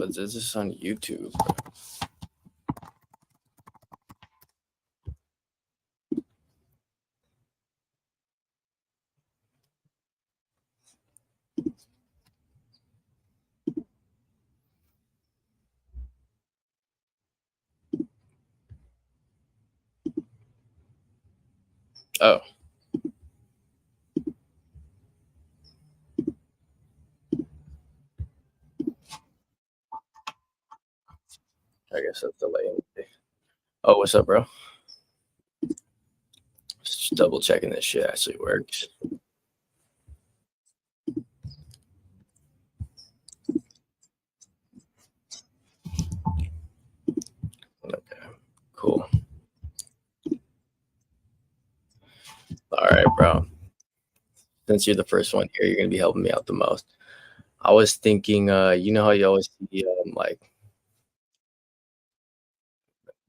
But this is on YouTube. Oh. I guess that's delaying. Oh, what's up, bro? Just double checking this shit actually works. Okay, cool. All right, bro. Since you're the first one here, you're gonna be helping me out the most. I was thinking, you know how you always see like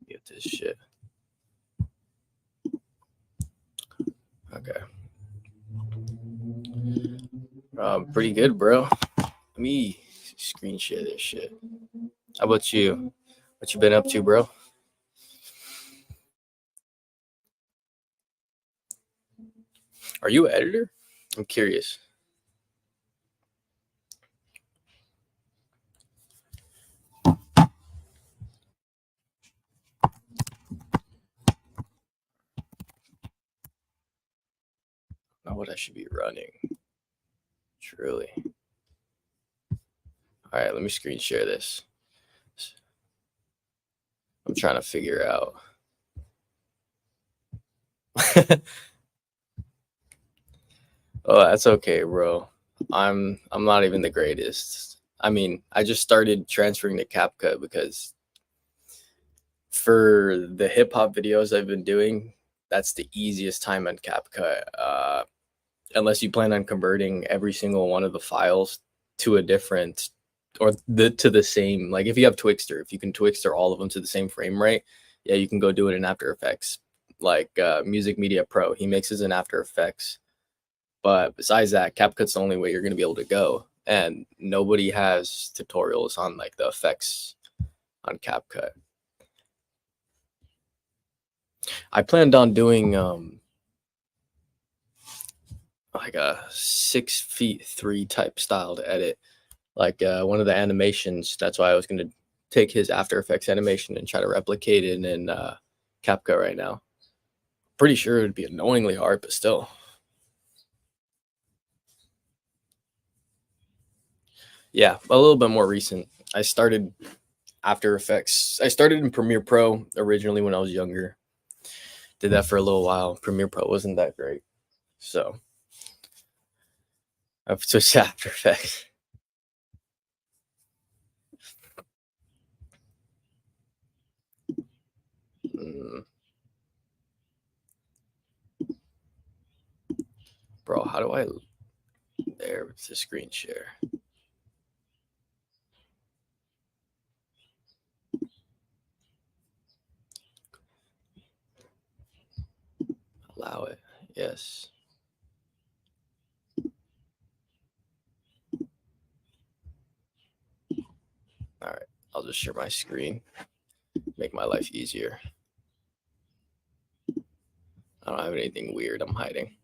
get this shit. Okay. Pretty good, bro. Let me screen share this shit. How about you? What you been up to, bro? Are you an editor? I'm curious. Not what I should be running. Truly. All right, let me screen share this. I'm trying to figure out. Oh, that's okay, bro. I'm not even the greatest. I mean, I just started transferring to Capcut because for the hip hop videos I've been doing, that's the easiest time on Capcut. Unless you plan on converting every single one of the files to a different or to the same. Like if you have Twixtor, if you can Twixtor all of them to the same frame rate, yeah, you can go do it in After Effects. Like Music Media Pro, he mixes in After Effects. But besides that, CapCut's the only way you're going to be able to go. And nobody has tutorials on like the effects on CapCut. I planned on doing like a 6'3" type style to edit, like one of the animations. That's why I was going to take his After Effects animation and try to replicate it in CapCut right now. Pretty sure it would be annoyingly hard, but still. Yeah, a little bit more recent. I started After Effects. I started in Premiere Pro originally when I was younger. Did that for a little while. Premiere Pro wasn't that great, so I've switched to After Effects. Mm. Bro, how do I? There, it's the screen share. Allow it. Yes. All right. I'll just share my screen. Make my life easier. I don't have anything weird I'm hiding.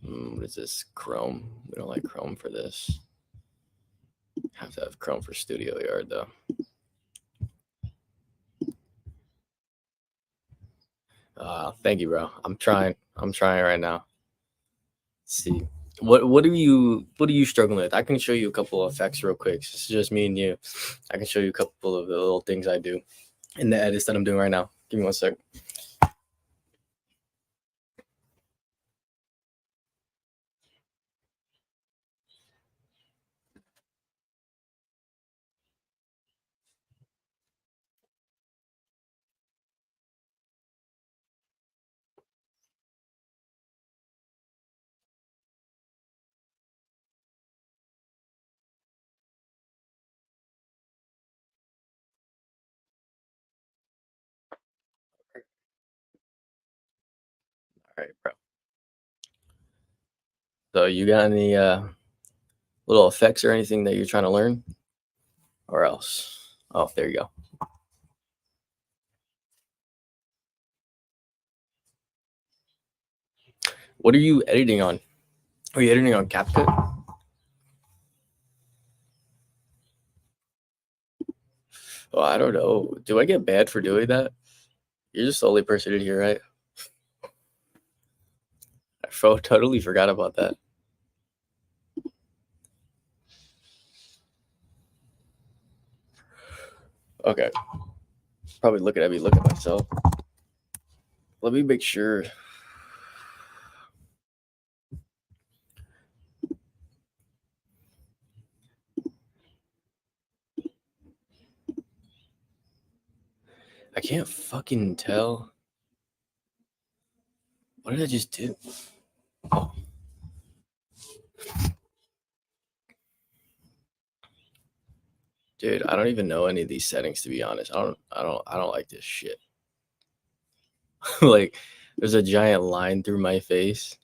What is this? Chrome. We don't like Chrome for this. Have to have Chrome for Studio Yard though. Thank you, bro. I'm trying. I'm trying right now. Let's see. What are you struggling with? I can show you a couple of effects real quick. It's just me and you. I can show you a couple of the little things I do in the edits that I'm doing right now. Give me 1 sec. All right, bro. So you got any little effects or anything that you're trying to learn, or else? Oh, there you go. What are you editing on? Are you editing on Capcut? Oh, I don't know. Do I get banned for doing that? You're just the only person in here, right? Totally forgot about that. Okay. Probably looking at me, look at myself. Let me make sure. I can't fucking tell. What did I just do? Oh. Dude, I don't even know any of these settings, to be honest. I don't like this shit. Like, there's a giant line through my face.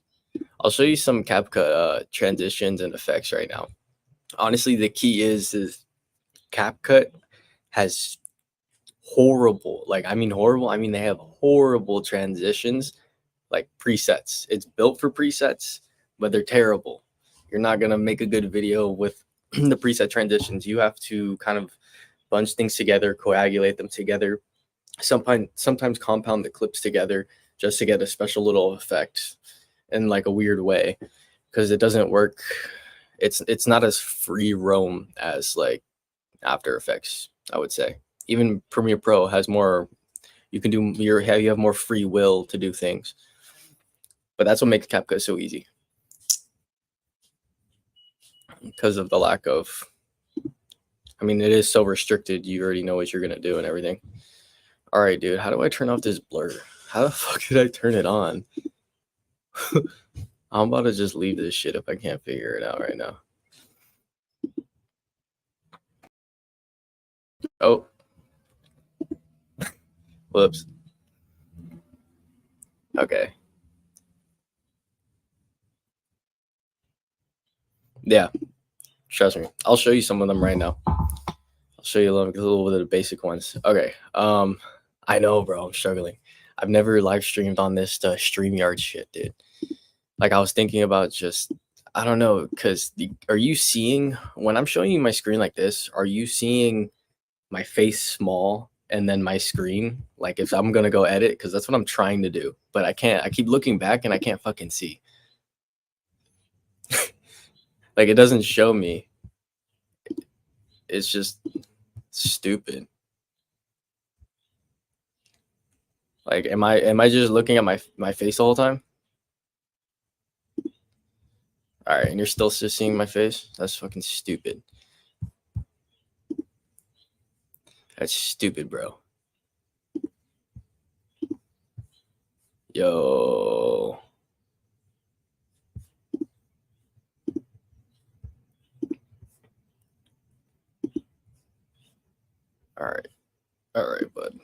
I'll show you some CapCut transitions and effects right now. Honestly, the key is CapCut has horrible, like, I mean horrible, I mean they have horrible transitions, like presets. It's built for presets, but they're terrible. You're not gonna make a good video with the preset transitions. You have to kind of bunch things together, coagulate them together, sometimes compound the clips together just to get a special little effect in like a weird way, because it doesn't work. It's not as free roam as like After Effects, I would say. Even Premiere Pro has more. You can do you have more free will to do things, but that's what makes CapCut so easy, because of the lack of. I mean, it is so restricted. You already know what you're gonna do and everything. All right, dude. How do I turn off this blur? How the fuck did I turn it on? I'm about to just leave this shit if I can't figure it out right now. Oh, whoops. Okay. Yeah, trust me. I'll show you some of them right now. I'll show you a little bit of the basic ones. Okay. I know, bro. I'm struggling. I've never live streamed on this StreamYard shit, dude. Like I was thinking about just, I don't know, because are you seeing when I'm showing you my screen like this? Are you seeing my face small and then my screen? Like if I'm gonna go edit, because that's what I'm trying to do, but I can't. I keep looking back and I can't fucking see. Like it doesn't show me. It's just stupid. Like am I just looking at my face the whole time? All right, and you're still just seeing my face? That's fucking stupid. That's stupid, bro. Yo. All right. All right, bud.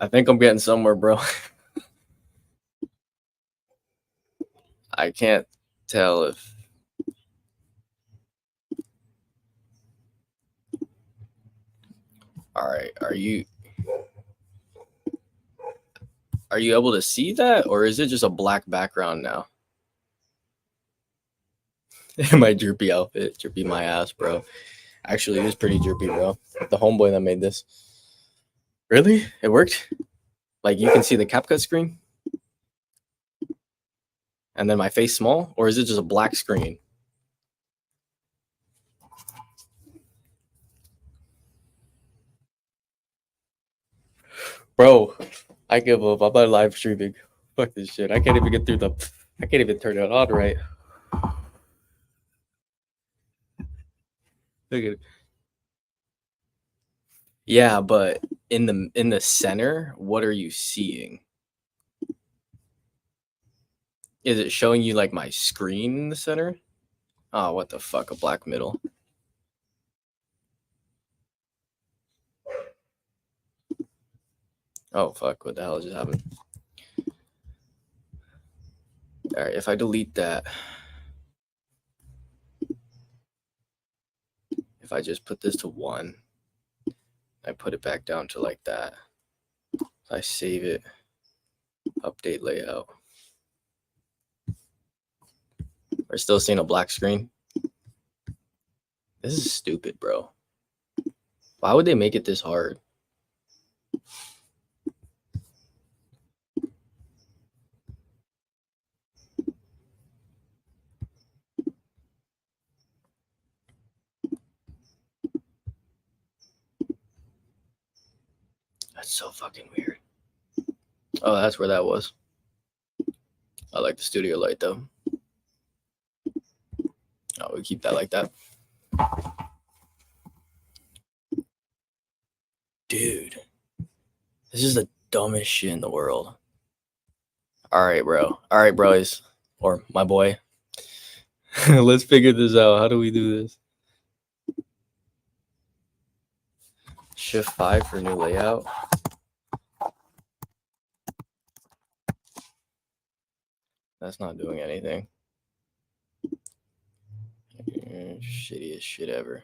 I think I'm getting somewhere, bro. I can't tell if. All right, are you able to see that, or is it just a black background now? My droopy outfit, droopy my ass, bro. Actually, it is pretty droopy, bro. The homeboy that made this. Really? It worked? Like you can see the CapCut screen, and then my face small, or is it just a black screen? Bro, I give up. I'm not live streaming. Fuck this shit. I can't even get through the. I can't even turn it on right. Look at it. Yeah, but in the center, what are you seeing? Is it showing you like my screen in the center? Oh, what the fuck? A black middle. Oh fuck! What the hell just happened? All right, if I delete that, if I just put this to 1, I put it back down to like that. I save it, update layout. We're still seeing a black screen. This is stupid, bro. Why would they make it this hard? That's so fucking weird. Oh, that's where that was. I like the studio light though. Oh, we keep that like that. Dude, this is the dumbest shit in the world. All right, bro. All right, bros. Or my boy. Let's figure this out. How do we do this? Shift 5 for new layout. That's not doing anything. Shittiest shit ever.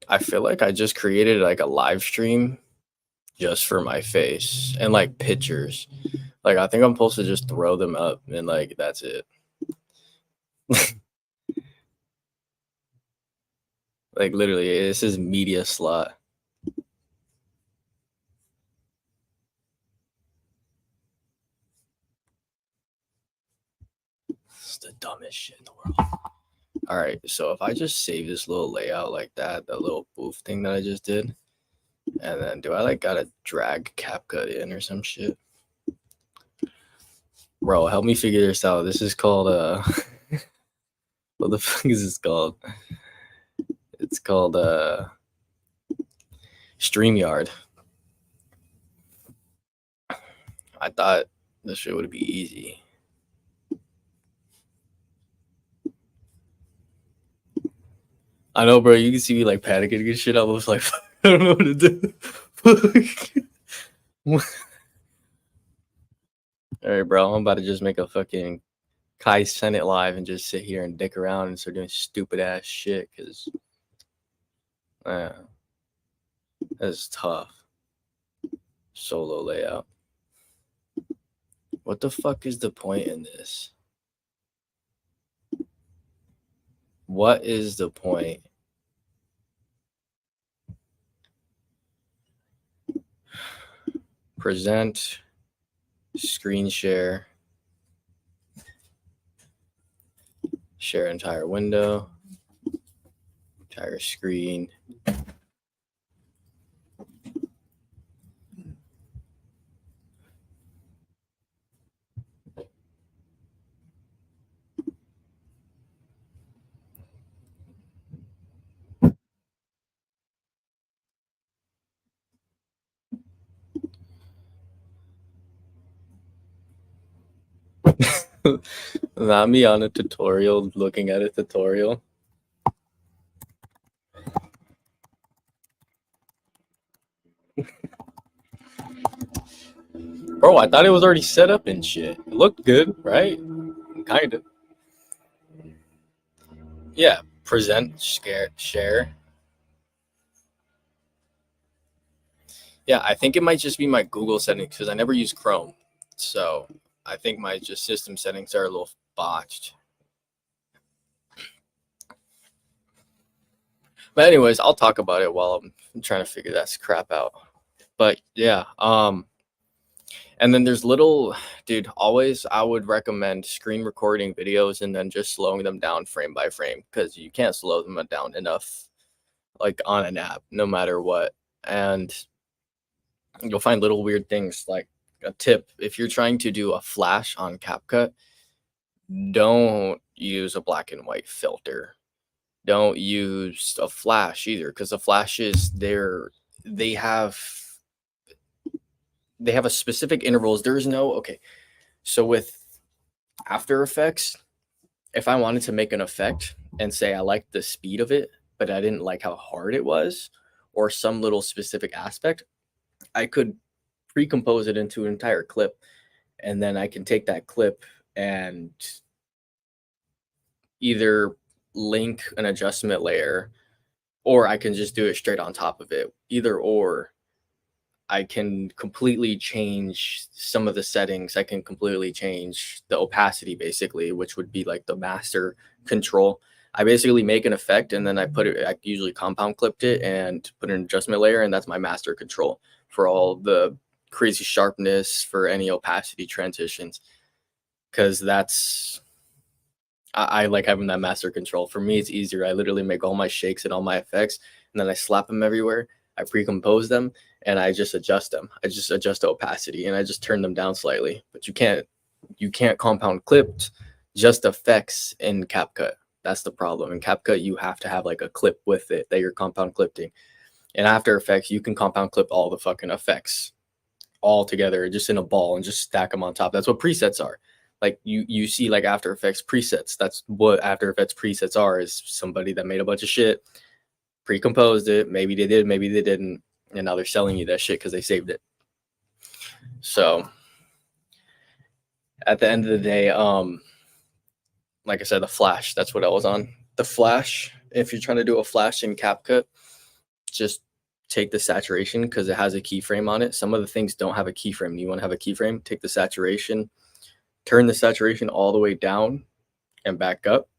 I feel like I just created like a live stream just for my face and like pictures. Like I think I'm supposed to just throw them up and like that's it. Like literally, this is media slot. It's the dumbest shit in the world. All right, so if I just save this little layout like that little booth thing that I just did, and then do I like gotta drag Capcut in or some shit? Bro, help me figure this out. This is called what the fuck is this called? It's called StreamYard. I thought this shit would be easy. I know, bro. You can see me like panicking and shit. I was like, I don't know what to do. All right, bro. I'm about to just make a fucking Kai Senate live and just sit here and dick around and start doing stupid ass shit because that's tough. Solo layout. What the fuck is the point in this? What is the point? Present, screen share, share entire window, entire screen. Not me on a tutorial, looking at a tutorial. Bro, I thought it was already set up and shit. It looked good, right? Kind of. Yeah. Present, share. Yeah, I think it might just be my Google settings because I never use Chrome. So I think my just system settings are a little botched. But anyways, I'll talk about it while I'm trying to figure that crap out. But yeah, and then there's little, dude, always I would recommend screen recording videos and then just slowing them down frame by frame because you can't slow them down enough like on an app, no matter what. And you'll find little weird things like a tip. If you're trying to do a flash on CapCut, don't use a black and white filter. Don't use a flash either, because the flashes they have they have a specific intervals. There's no okay. So with After Effects, if I wanted to make an effect and say I liked the speed of it, but I didn't like how hard it was, or some little specific aspect, I could pre-compose it into an entire clip, and then I can take that clip and either link an adjustment layer, or I can just do it straight on top of it. Either or, I can completely change some of the settings. I can completely change the opacity, basically, which would be like the master control. I basically make an effect and then I put it, I usually compound clipped it and put an adjustment layer, and that's my master control for all the crazy sharpness, for any opacity transitions. Because I like having that master control. For me, it's easier. I literally make all my shakes and all my effects, and then I slap them everywhere. I pre-compose them, and I just adjust them. I just adjust the opacity, and I just turn them down slightly. But you can't compound clipped just effects in CapCut. That's the problem. In CapCut, you have to have like a clip with it that you're compound clipping. In After Effects, you can compound clip all the fucking effects all together just in a ball and just stack them on top. That's what presets are. Like you see like After Effects presets. That's what After Effects presets are, is somebody that made a bunch of shit, pre-composed it. Maybe they did, maybe they didn't, and now they're selling you that shit because they saved it. So at the end of the day, like I said, the flash, that's what I was on. The flash, if you're trying to do a flash in CapCut, just take the saturation because it has a keyframe on it. Some of the things don't have a keyframe. You want to have a keyframe, take the saturation, turn the saturation all the way down and back up,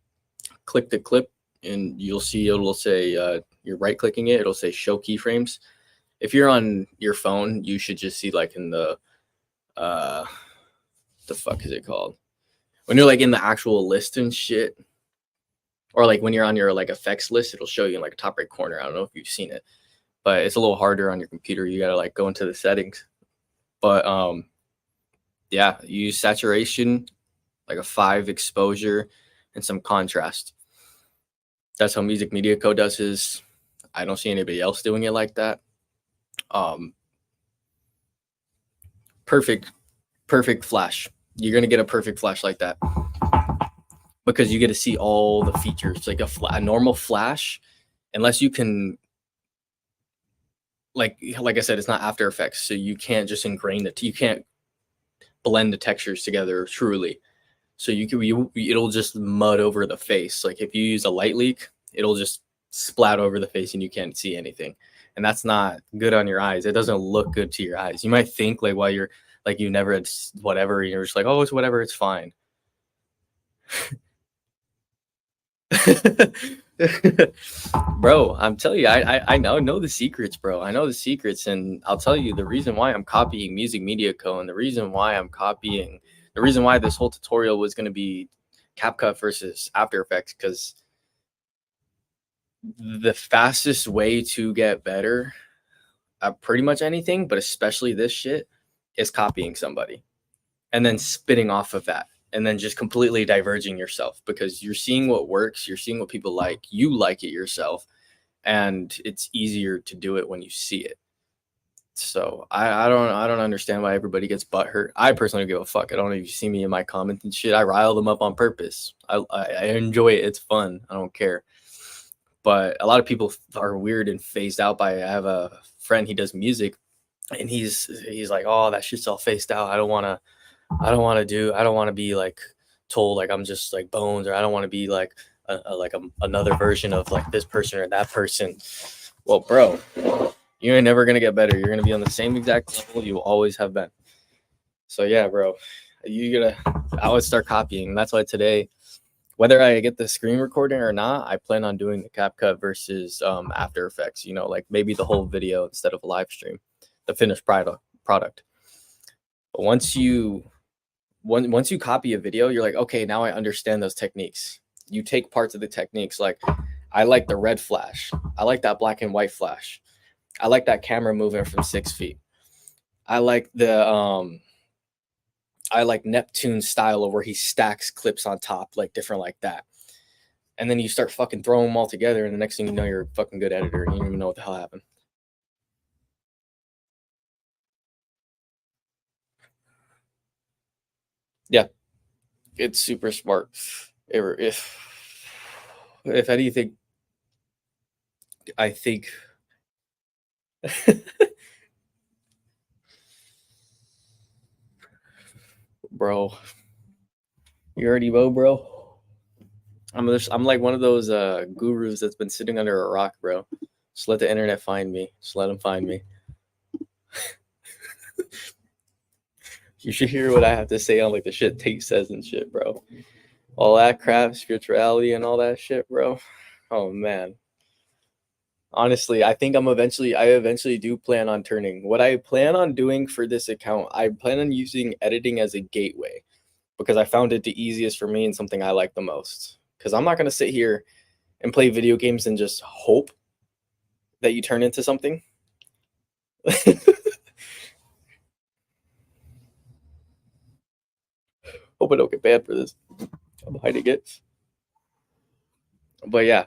click the clip, and you'll see it'll say, you're right clicking it, it'll say show keyframes. If you're on your phone, you should just see like in the fuck is it called? When you're like in the actual list and shit, or like when you're on your like effects list, it'll show you in like top right corner. I don't know if you've seen it, but it's a little harder on your computer. You gotta like go into the settings. But yeah, use saturation, like a 5 exposure, and some contrast. That's how Music Media Co does his. I don't see anybody else doing it like that. Perfect flash. You're gonna get a perfect flash like that because you get to see all the features. Like a normal flash, unless you can, like I said, it's not After Effects, so you can't just ingrain it. You can't blend the textures together truly. So it'll just mud over the face. Like if you use a light leak, it'll just splat over the face and you can't see anything. And that's not good on your eyes. It doesn't look good to your eyes. You might think like while you're like you never had whatever, and you're just like, oh, it's whatever, it's fine. Bro, I'm telling you, I know the secrets, bro. I know the secrets, and I'll tell you the reason why I'm copying Music Media Co. and the reason why this whole tutorial was going to be CapCut versus After Effects, because the fastest way to get better at pretty much anything, but especially this shit, is copying somebody and then spitting off of that, and then just completely diverging yourself, because you're seeing what works, you're seeing what people like, you like it yourself, and it's easier to do it when you see it. So I don't understand why everybody gets butthurt. I personally don't give a fuck. I don't know if you see me in my comments and shit. I rile them up on purpose. I enjoy it. It's fun. I don't care. But a lot of people are weird and phased out by. I have a friend. He does music, and he's like, oh, that shit's all phased out. I don't want to be like told like I'm just like Bones, or I don't want to be like another version of like this person or that person. Well, bro, you ain't never gonna get better. You're gonna be on the same exact level you always have been. So yeah, bro, I would start copying. That's why today, whether I get the screen recording or not, I plan on doing the CapCut versus After Effects. You know, like maybe the whole video instead of a live stream, the finished product. But once you copy a video, you're like, okay, now I understand those techniques. You take parts of the techniques, like I like the red flash, I like that black and white flash, I like that camera moving from 6 feet, I like I like Neptune's style of where he stacks clips on top, like different like that. And then you start fucking throwing them all together, and the next thing you know, you're a fucking good editor, and you don't even know what the hell happened. Yeah, it's super smart. If anything, I think bro, you already know, bro. I'm like one of those gurus that's been sitting under a rock, bro. Just let the internet find me. Just let them find me. You should hear what I have to say on like the shit Tate says and shit, bro. All that crap, spirituality and all that shit, bro. Oh man. Honestly, I think I eventually do plan on turning. What I plan on doing for this account, I plan on using editing as a gateway because I found it the easiest for me and something I like the most. Because I'm not going to sit here and play video games and just hope that you turn into something. Hope I don't get banned for this. I'm hiding it. But yeah,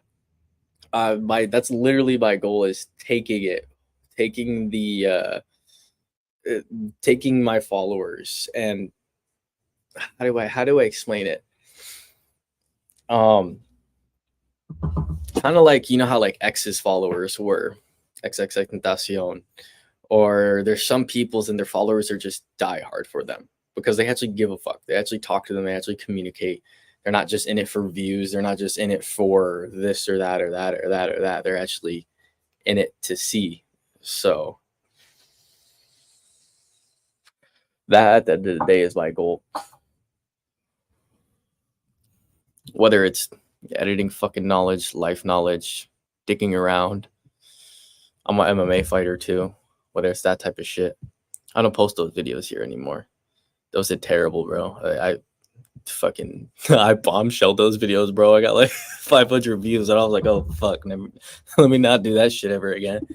that's literally my goal is taking the taking my followers and how do I explain it? Um, kind of like, you know how like X's followers were XXX Tentacion, or there's some people's and their followers are just die hard for them because they actually give a fuck. They actually talk to them. They actually communicate. They're not just in it for views. They're not just in it for this or that or that or that or that. They're actually in it to see. So that at the end of the day is my goal. Whether it's editing fucking knowledge, life knowledge, dicking around. I'm an MMA fighter too. Whether it's that type of shit. I don't post those videos here anymore. Those are terrible, bro. I fucking I bombshelled those videos, bro. I got like 500 views, and I was like, oh fuck, never, let me not do that shit ever again.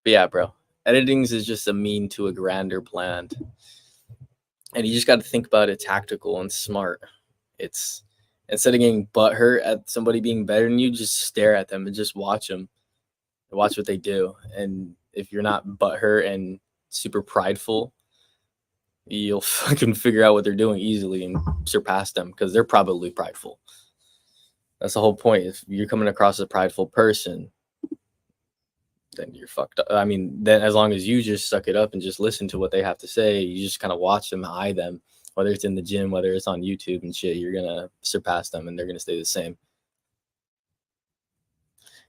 But yeah, bro, editing is just a mean to a grander plan, and you just got to think about it tactical and smart. It's instead of getting butthurt at somebody being better than you, just stare at them and just watch them, watch what they do, and if you're not butthurt and super prideful, you'll fucking figure out what they're doing easily and surpass them because they're probably prideful. That's the whole point. If you're coming across as a prideful person, then you're fucked up. I mean, then as long as you just suck it up and just listen to what they have to say, you just kind of watch them, eye them, whether it's in the gym, whether it's on YouTube and shit, you're gonna surpass them and they're gonna stay the same.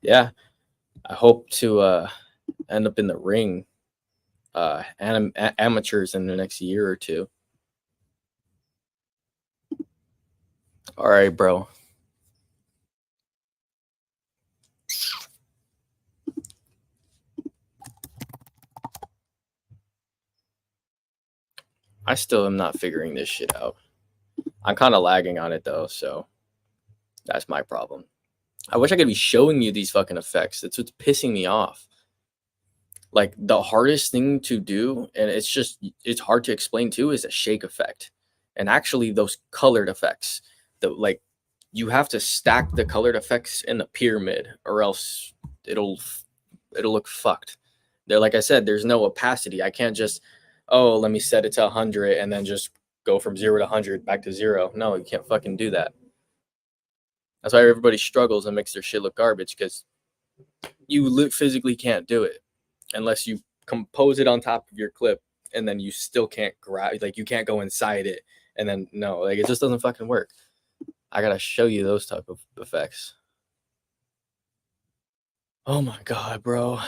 Yeah, I hope to end up in the ring, amateurs in the next year or two. All right, bro. I still am not figuring this shit out. I'm kind of lagging on it though, so that's my problem. I wish I could be showing you these fucking effects. That's what's pissing me off. Like the hardest thing to do, and it's hard to explain too, is a shake effect. And actually those colored effects. Like you have to stack the colored effects in the pyramid or else it'll look fucked. They're like I said, there's no opacity. I can't just, oh, let me set it to 100 and then just go from 0 to 100 back to 0. No, you can't fucking do that. That's why everybody struggles and makes their shit look garbage because you physically can't do it unless you compose it on top of your clip and then you still can't grab, like you can't go inside it and then no, like it just doesn't fucking work. I gotta show you those type of effects. Oh my god, bro.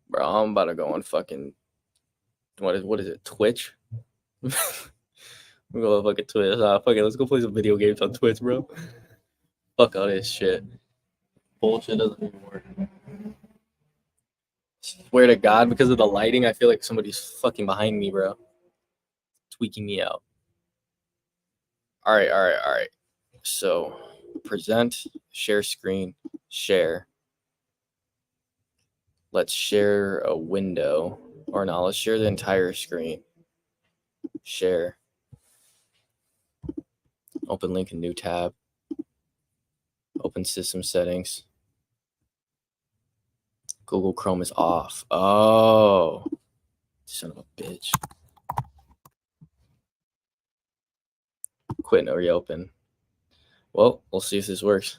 Bro, I'm about to go on fucking what is it, Twitch? We go on fucking Twitch. Fuck it, let's go play some video games on Twitch, bro. Fuck all this shit. Bullshit doesn't even work. Swear to God, because of the lighting, I feel like somebody's fucking behind me, bro. Tweaking me out. All right. So, present, share screen, share. Let's share a window. Or no, let's share the entire screen. Share. Open link in new tab. Open system settings. Google Chrome is off. Oh, son of a bitch. Quit and reopen. Well, we'll see if this works.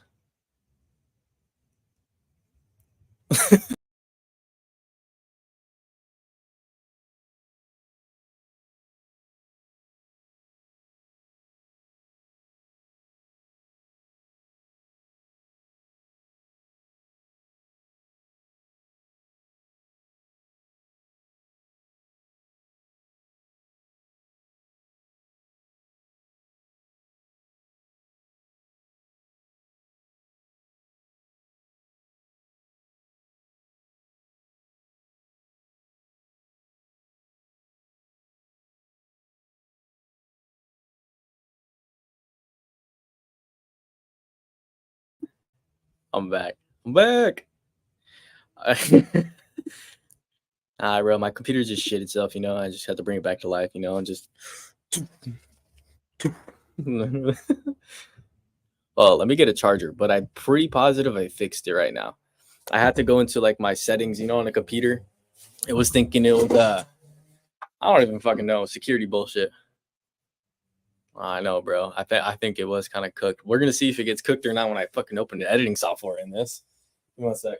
I'm back. I'm back. Bro, my computer just shit itself, you know. I just had to bring it back to life, you know, and just. Well, let me get a charger, but I'm pretty positive I fixed it right now. I had to go into like my settings, you know, on the computer. It was thinking it was I don't even fucking know, security bullshit. I know, bro. I think it was kind of cooked. We're gonna see if it gets cooked or not when I fucking open the editing software in this. Give me 1 sec.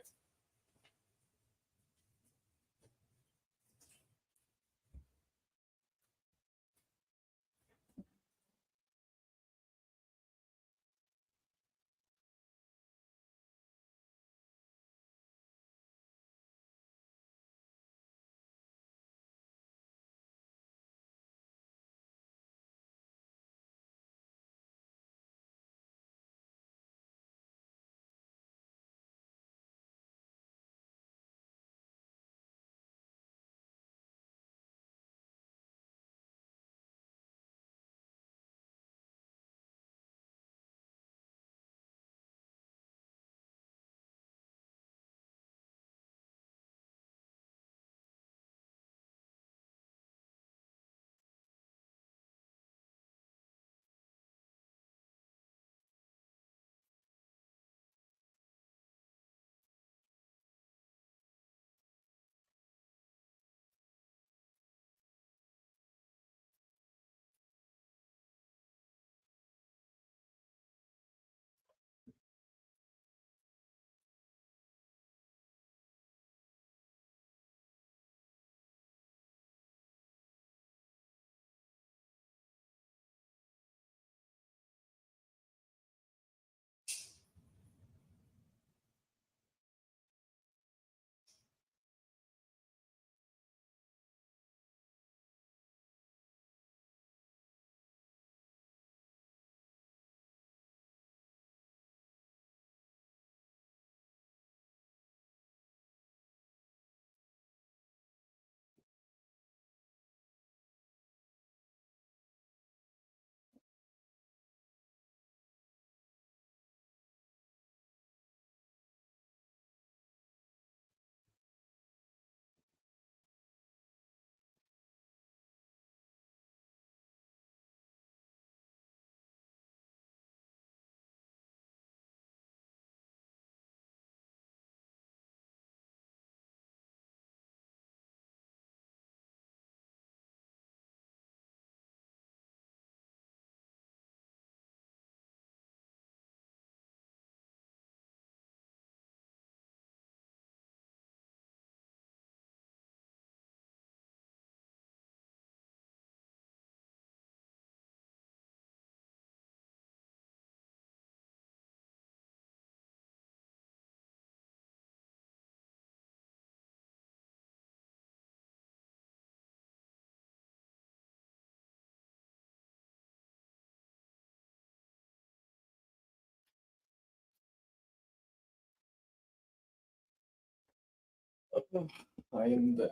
I am back.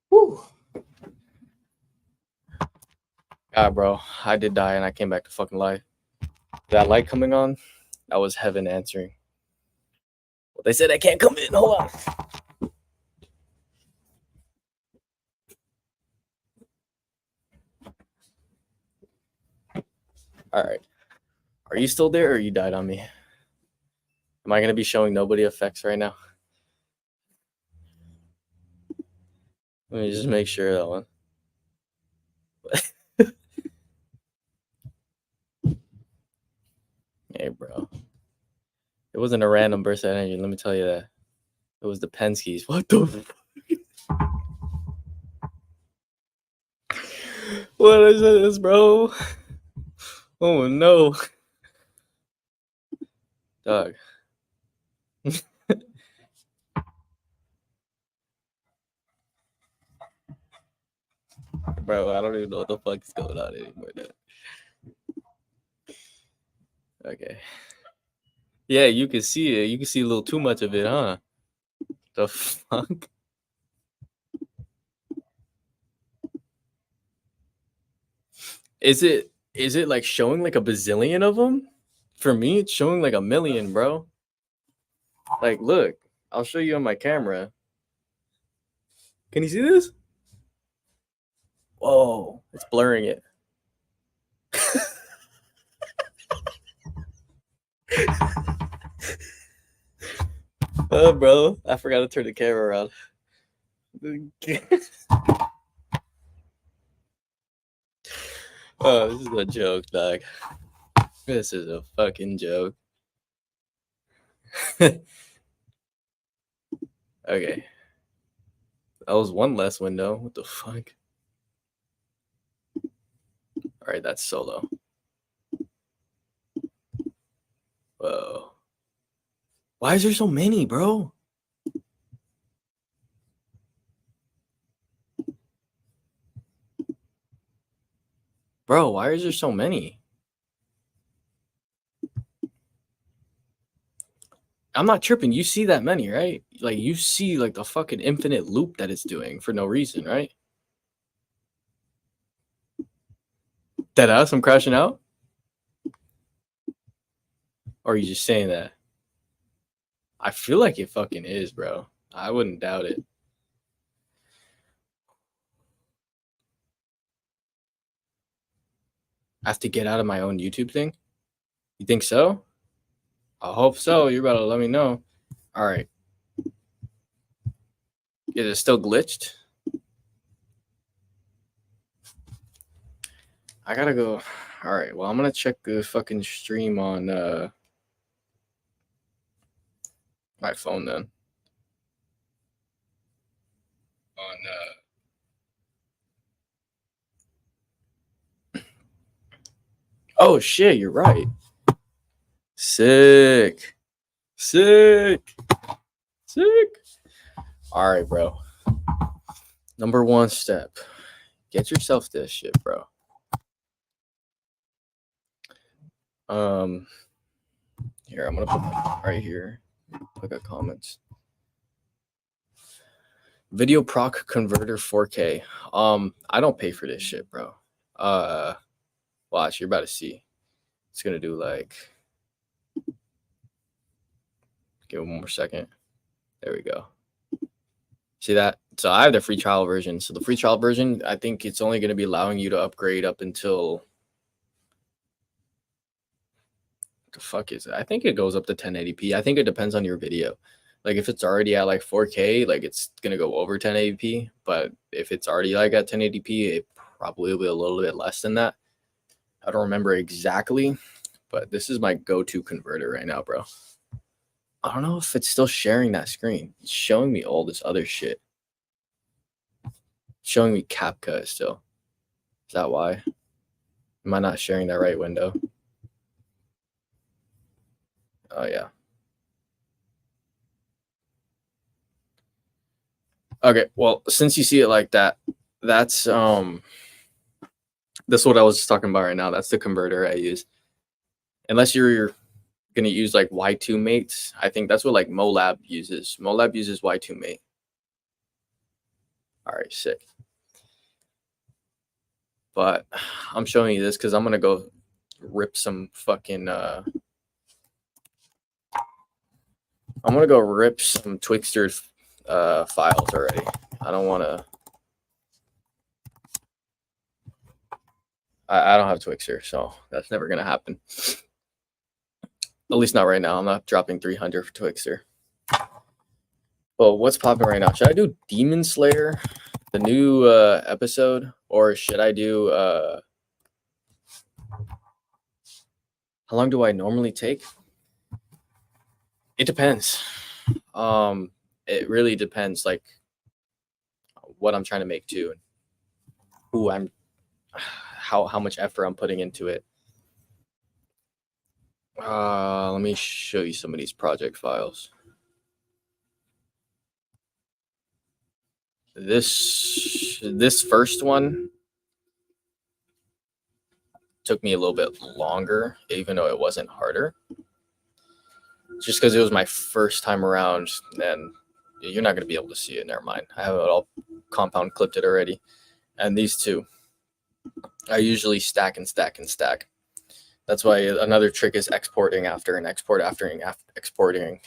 Whew. God, bro, I did die and I came back to fucking life. That light coming on, that was heaven answering. Well, they said I can't come in. Hold on. All right. Are you still there or you died on me? Am I going to be showing nobody effects right now? Let me just make sure that one. Hey, bro. It wasn't a random burst of energy. Let me tell you that. It was the Penske's. What the fuck? What is this, bro? Oh, no. Dog. Bro, I don't even know what the fuck is going on anymore. Dude. Okay. Yeah, you can see it. You can see a little too much of it, huh? The fuck? Is it like showing like a bazillion of them? For me, it's showing like a million, bro. Like, look, I'll show you on my camera. Can you see this? Whoa, it's blurring it. Bro, I forgot to turn the camera around. Oh, this is a joke, dog. This is a fucking joke. Okay. That was one less window. What the fuck? All right, that's solo. Whoa. Why is there so many, bro? Bro, why is there so many? I'm not tripping. You see that many, right? Like you see like the fucking infinite loop that it's doing for no reason, right? Deadass, I'm crashing out? Or are you just saying that? I feel like it fucking is, bro. I wouldn't doubt it. I have to get out of my own YouTube thing? You think so? I hope so. You're about to let me know. All right. Is it still glitched? I gotta go. All right. Well, I'm gonna check the fucking stream on my phone then. On Oh shit, you're right. Sick. Sick. Sick. All right, bro. Number one step. Get yourself this shit, bro. Here, I'm gonna put right here. Look at comments. Video proc converter 4K. I don't pay for this shit, bro. Watch, you're about to see. It's gonna do like. Give it one more second. There we go. See that? So I have the free trial version. So the free trial version, I think it's only going to be allowing you to upgrade up until. What the fuck is it? I think it goes up to 1080p. I think it depends on your video. Like if it's already at like 4K, like it's going to go over 1080p. But if it's already like at 1080p, it probably will be a little bit less than that. I don't remember exactly, but this is my go-to converter right now, bro. I don't know if it's still sharing that screen. It's showing me all this other shit. It's showing me Capcut still. Is that why? Am I not sharing that right window? Oh, yeah. Okay, well, since you see it like that, that's what I was talking about right now. That's the converter I use. Unless you're gonna use like Y2 mates, I think that's what like MoLab uses. MoLab uses Y2 mate. All right, sick. But I'm showing you this because I'm gonna go rip some fucking I'm gonna go rip some Twixtor files already. I don't want to. I don't have Twixtor, so that's never gonna happen. At least not right now. I'm not dropping 300 for Twixtor. Well, what's popping right now? Should I do Demon Slayer, the new episode, or should I do? How long do I normally take? It depends. It really depends, like what I'm trying to make too, and who I'm, how much effort I'm putting into it. Let me show you some of these project files. This first one took me a little bit longer, even though it wasn't harder. Just because it was my first time around, and you're not going to be able to see it. Never mind. I have it all compound clipped it already. And these two, I usually stack and stack and stack. That's why another trick is exporting after and exporting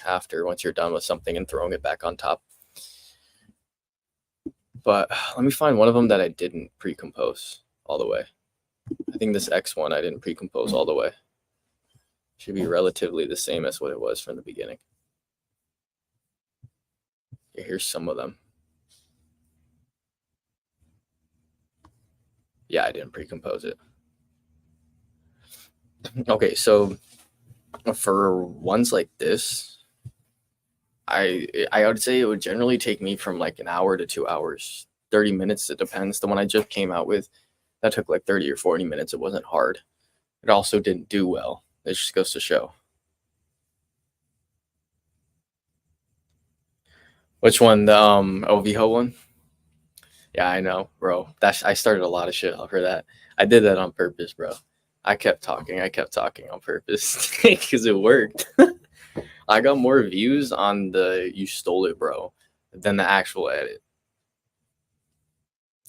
after once you're done with something and throwing it back on top. But let me find one of them that I didn't pre-compose all the way. I think this X one I didn't pre-compose all the way. Should be relatively the same as what it was from the beginning. Here's some of them. Yeah, I didn't pre-compose it. Okay, so for ones like this, I would say it would generally take me from like an hour to 2 hours, 30 minutes. It depends. The one I just came out with, that took like 30 or 40 minutes. It wasn't hard. It also didn't do well. It just goes to show. Which one? The OVHO one? Yeah, I know, bro. I started a lot of shit for that. I did that on purpose, bro. I kept talking on purpose because it worked. I got more views on the "you stole it, bro" than the actual edit.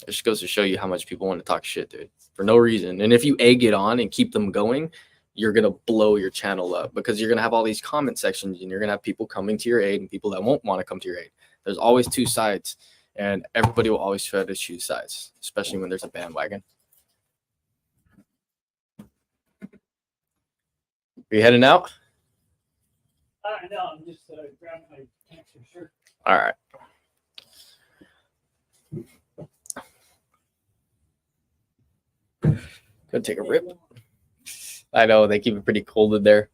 It just goes to show you how much people want to talk shit, dude, for no reason. And if you egg it on and keep them going, you're gonna blow your channel up because you're gonna have all these comment sections and you're gonna have people coming to your aid and people that won't want to come to your aid. There's always two sides, and everybody will always try to choose sides, especially when there's a bandwagon. Are you heading out? No, I'm just grabbing my pants for sure. All right. Go take a rip. I know they keep it pretty cold in there.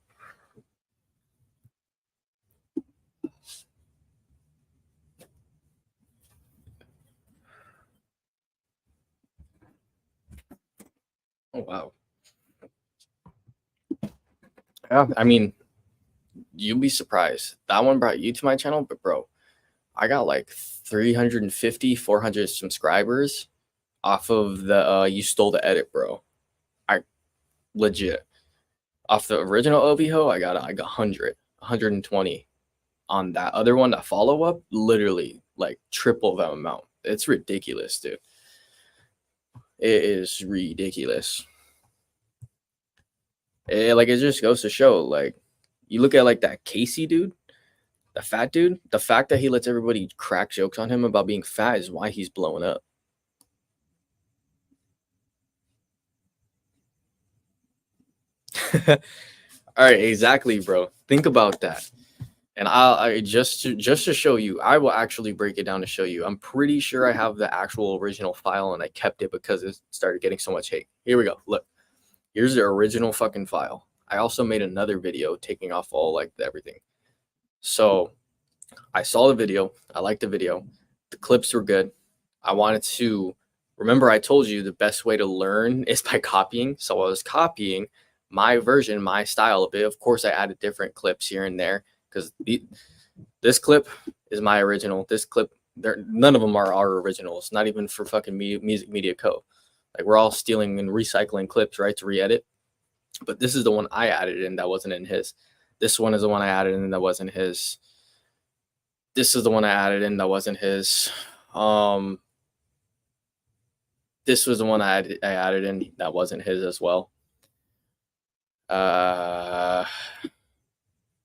Oh wow. Yeah, I mean, you'll be surprised. That one brought you to my channel, but bro, I got like 350, 400 subscribers off of the you stole the edit, bro. I legit. Off the original OVHO, I got 100, 120. On that other one, that follow up, literally like triple that amount. It's ridiculous, dude. It is ridiculous. Like it just goes to show, like you look at like that Casey dude, the fat dude, the fact that he lets everybody crack jokes on him about being fat is why he's blowing up. All right, exactly, bro. Think about that. And I just to show you, I will actually break it down to show you. I'm pretty sure I have the actual original file and I kept it because it started getting so much hate. Here we go. Look, here's the original fucking file. I also made another video taking off all like everything. So I saw the video. I liked the video. The clips were good. I wanted to remember I told you the best way to learn is by copying. So I was copying my version, my style of it. Of course, I added different clips here and there because this clip is my original. This clip, none of them are our originals. Not even for fucking Music Media Co. Like we're all stealing and recycling clips, right, to re-edit. But this is the one I added in that wasn't in his. This one is the one I added in that wasn't his. This is the one I added in that wasn't his. This was the one I added in that wasn't his as well.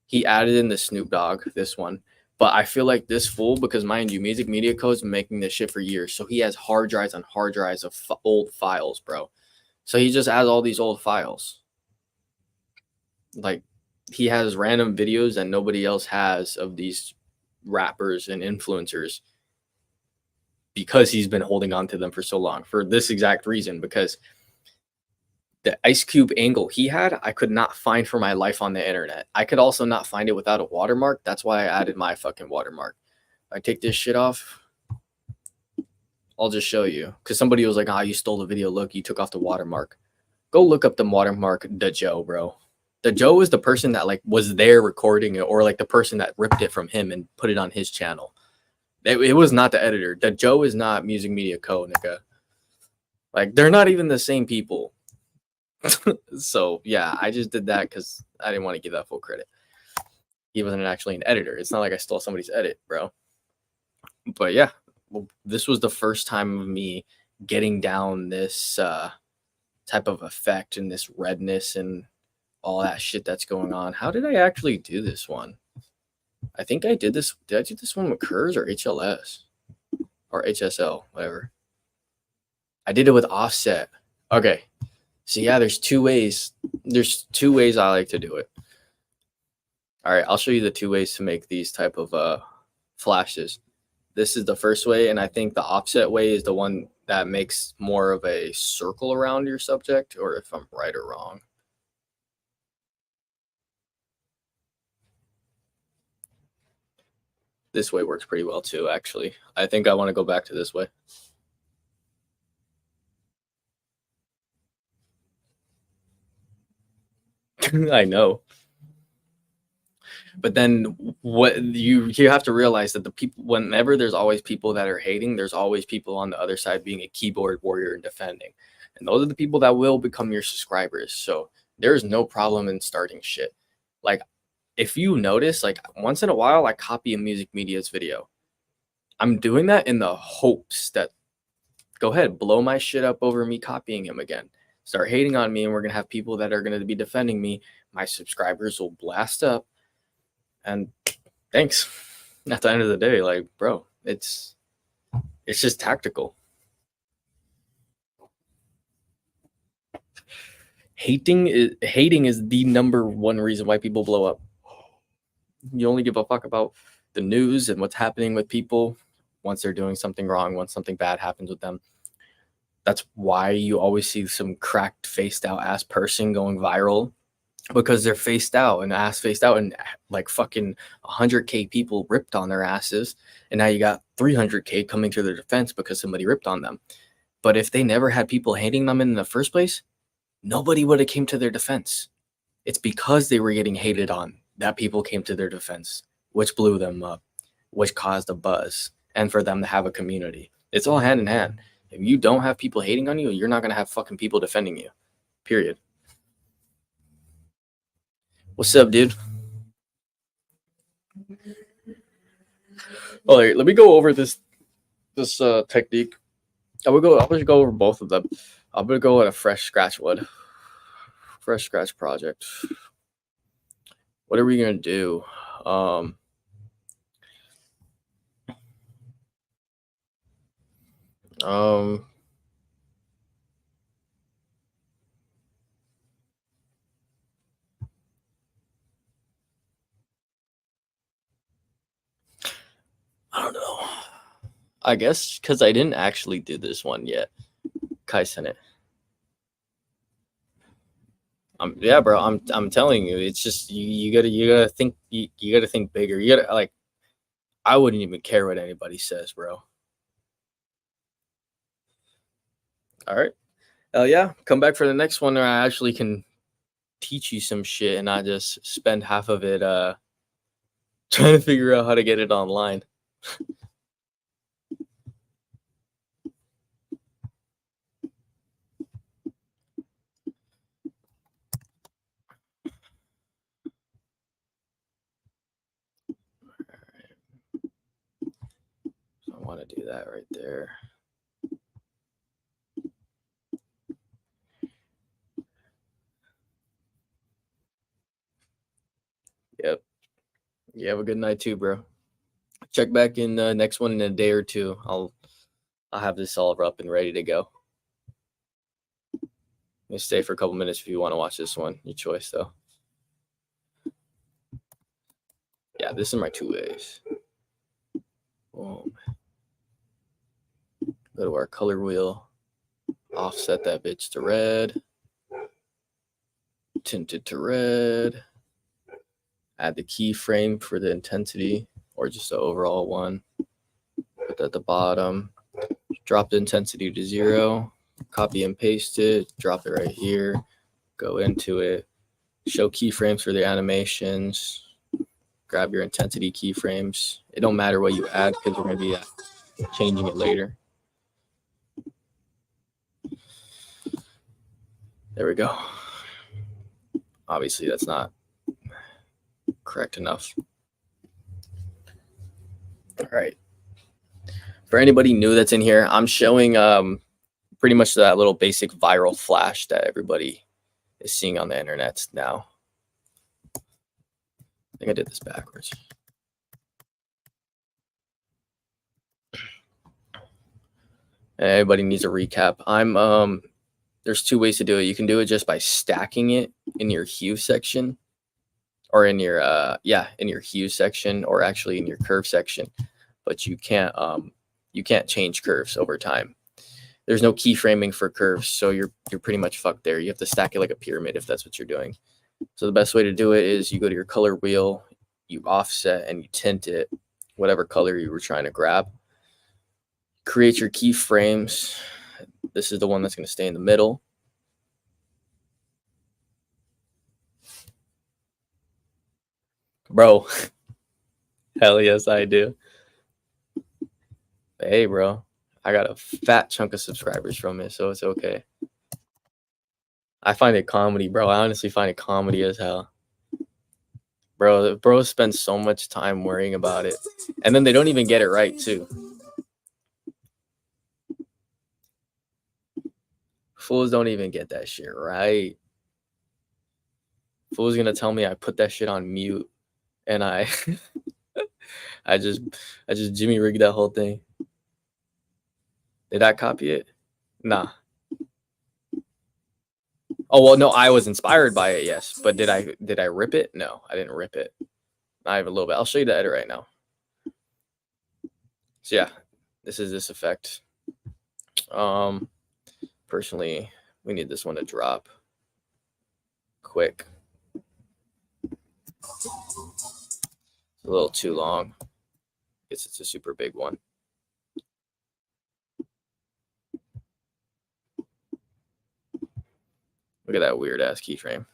He added in the Snoop Dogg, this one. But I feel like this fool, because mind you, Music Media Code's been making this shit for years. So he has hard drives on hard drives of old files, bro. So he just adds all these old files. Like, he has random videos that nobody else has of these rappers and influencers because he's been holding on to them for so long for this exact reason. Because the Ice Cube angle he had, I could not find for my life on the internet. I could also not find it without a watermark. That's why I added my fucking watermark. If I take this shit off, I'll just show you. Because somebody was like, ah, you stole the video. Look, you took off the watermark. Go look up the watermark, the Joe, bro. The Joe is the person that like was there recording it, or like the person that ripped it from him and put it on his channel. It was not the editor. The Joe is not Music Media Co, nigga. Like, they're not even the same people. So yeah, I just did that because I didn't want to give that full credit. He wasn't actually an editor. It's not like I stole somebody's edit, bro. But yeah, well, this was the first time of me getting down this type of effect and this redness and all that shit that's going on. How did I actually do this one? I think I did this. Did I do this one with Curves or HLS or HSL, whatever? I did it with Offset. Okay. So yeah, there's two ways. There's two ways I like to do it. All right, I'll show you the two ways to make these type of flashes. This is the first way, and I think the Offset way is the one that makes more of a circle around your subject, or if I'm right or wrong. This way works pretty well too, actually. I think I want to go back to this way. I know. But then what you have to realize that the people, whenever there's always people that are hating, there's always people on the other side being a keyboard warrior and defending. And those are the people that will become your subscribers. So there's no problem in starting shit. Like, if you notice, like once in a while I copy a Music Media's video. I'm doing that in the hopes that, go ahead, blow my shit up over me copying him again. Start hating on me, and we're gonna have people that are gonna be defending me. My subscribers will blast up, and thanks. At the end of the day, like, bro, it's just tactical. Hating is the number one reason why people blow up. You only give a fuck about the news and what's happening with people once they're doing something wrong, once something bad happens with them. That's why you always see some cracked, faced out ass person going viral, because they're faced out and ass faced out, and like fucking 100K people ripped on their asses, and now you got 300K coming to their defense because somebody ripped on them. But if they never had people hating them in the first place, nobody would have came to their defense. It's because they were getting hated on that people came to their defense, which blew them up, which caused a buzz, and for them to have a community. It's all hand in hand. If you don't have people hating on you, you're not going to have fucking people defending you. Period. What's up, dude? All right, let me go over this technique. I would go over both of them. I'm gonna go with a fresh scratch wood. Fresh scratch project. What are we gonna do? Um I don't know. I guess because I didn't actually do this one yet. Kai sent it. Yeah, bro. I'm telling you, it's just you gotta think you gotta think bigger. You gotta, like, I wouldn't even care what anybody says, bro. All right. Hell yeah. Come back for the next one where I actually can teach you some shit and not just spend half of it trying to figure out how to get it online. So I want to do that right there. You have a good night too, bro. Check back in the next one in a day or two. I'll have this all up and ready to go. You stay for a couple minutes if you want to watch this one. Your choice, though. Yeah, this is my 2As. Boom. Go to our color wheel. Offset that bitch to red. Tint it to red. Add the keyframe for the intensity or just the overall one. Put that at the bottom. Drop the intensity to 0. Copy and paste it. Drop it right here. Go into it. Show keyframes for the animations. Grab your intensity keyframes. It don't matter what you add because we're going to be changing it later. There we go. Obviously, that's not correct enough. All right. For anybody new that's in here, I'm showing pretty much that little basic viral flash that everybody is seeing on the internet now. I think I did this backwards. Everybody needs a recap. There's 2 ways to do it. You can do it just by stacking it in your hue section, or in your in your hue section, or actually in your curve section. But you can't change curves over time. There's no keyframing for curves, so you're pretty much fucked there. You have to stack it like a pyramid if that's what you're doing. So the best way to do it is you go to your color wheel, you offset, and you tint it whatever color you were trying to grab. Create your keyframes. This is the one that's going to stay in the middle. Bro, hell yes, I do. Hey, bro, I got a fat chunk of subscribers from it, so it's okay. I find it comedy, bro. I honestly find it comedy as hell. Bro spends so much time worrying about it, and then they don't even get it right, too. Fools don't even get that shit right. Fool's gonna tell me I put that shit on mute, and I I just Jimmy rigged that whole thing. Did I copy it? Nah. Oh well, no, I was inspired by it, yes. But did I rip it? No, I didn't rip it. I have a little bit. I'll show you the edit right now. So yeah, this is this effect. Personally, we need this one to drop quick. It's a little too long. Guess it's a super big one. Look at that weird ass keyframe.